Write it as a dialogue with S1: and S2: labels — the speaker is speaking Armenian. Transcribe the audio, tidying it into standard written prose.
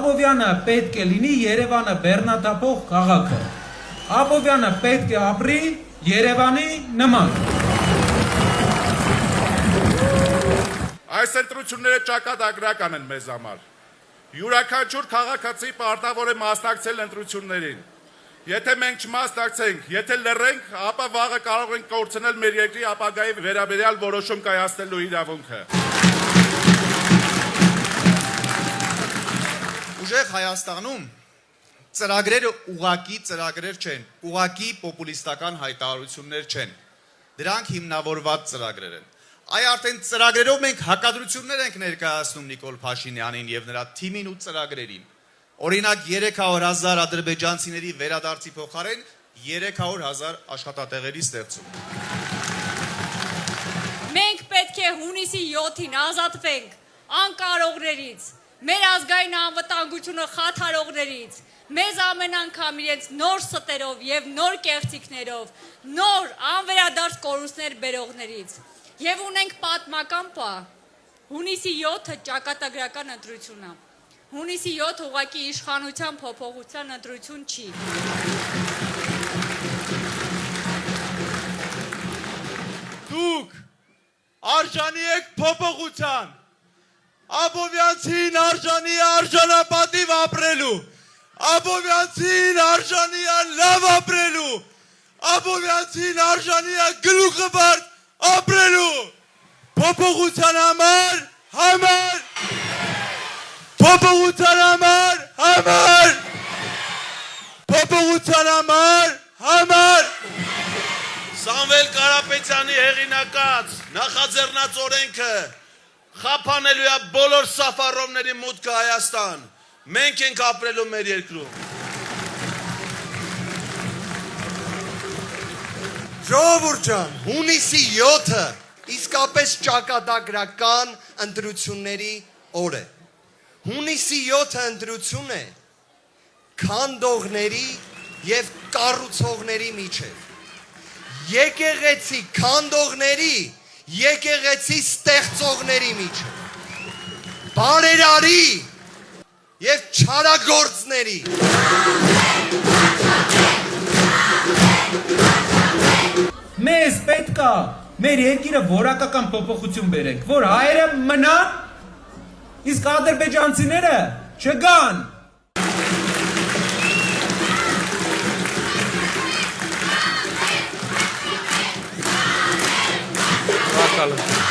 S1: Աբովյանը պետք է լինի Երևանը բեռնատափող քաղաքը։ Աբովյանը պետք է ապրի Երևանի նման։
S2: Այս ընտրությունները ճակատագրական են մեզ համար։ Յուրաքանչյուր քաղաքացի պարտավոր է մասնակցել ընտրություններին։ Եթե մենք չմասնակցենք, եթե լռենք, ապա վաղը կարող ենք կորցնել մեր երկրի ապագայի վերաբերյալ որոշում կայացնելու իրավունքը։
S3: Ուժեղ Հայաստանում ծրագրերը ուղղակի ծրագրեր չեն, ուղղակի պոպուլիստական հայտարարություններ չեն։ Դրանք հիմնավորված ծրագրեր են։ Այ արդեն ծրագրերով մենք հակադրություններ ենք ներկայացնում Նիկոլ Փաշինյանին եւ նրա թիմին ու ծրագրերին։ Օրինակ 300,000 ադրբեջանցիների վերադարձի փոխարեն 300,000 աշխատատեղերի ստեղծում։
S4: Մենք պետք է հունիսի 7-ին ազատվենք անկարողներից, մեր ազգային անվտանգությունը խաթարողներից, մեզ ամեն անգամ իրենց նոր ստերով եւ նոր կեղծիքներով, նոր անվերադարձ կորուստներ բերողներից։ Եվ ունենք պատմական պահ։ Հունիսի 7-ը ճակատագրական ընտրություն է։ Հունիսի 7 ուղղակի իշխանության փոփոխության ընտրություն չի։
S3: Դուք արժանի եք փոփոխության։ Աբովյանցին արժանի է արժանապատիվ ապրելու։ Աբովյանցին արժանի է լավ ապրելու։ Աբովյանցին արժանի է գլուխը բարդ ապրելու։ Փոփոխության համար Փոփոխության համար Փոփոխության համար Սամվել Կարապետյանի հեղինակած նախաձեռնած օրենքը խափանելու է բոլոր սաֆարովների մուտքը Հայաստան։ Մենք ենք ապրելու մեր երկրում։
S5: Ժողովուրդ ջան, հունիսի 7-ը իսկապես ճակատագրական ընտրությունների օր է։ Հունիսի 7-ը ընտրություն է քանդողների եւ կառուցողների միջև։ Եկեղեցի քանդողների, եկեղեցի ստեղծողների միջև։ Բարերարի եւ չարագործների։
S1: Մեզ պետք է մեր երկիրը որակական փոփոխություն բերենք, որ հայերը մնան, իսկ ադրբեջանցիները չգան։
S6: Հակալը։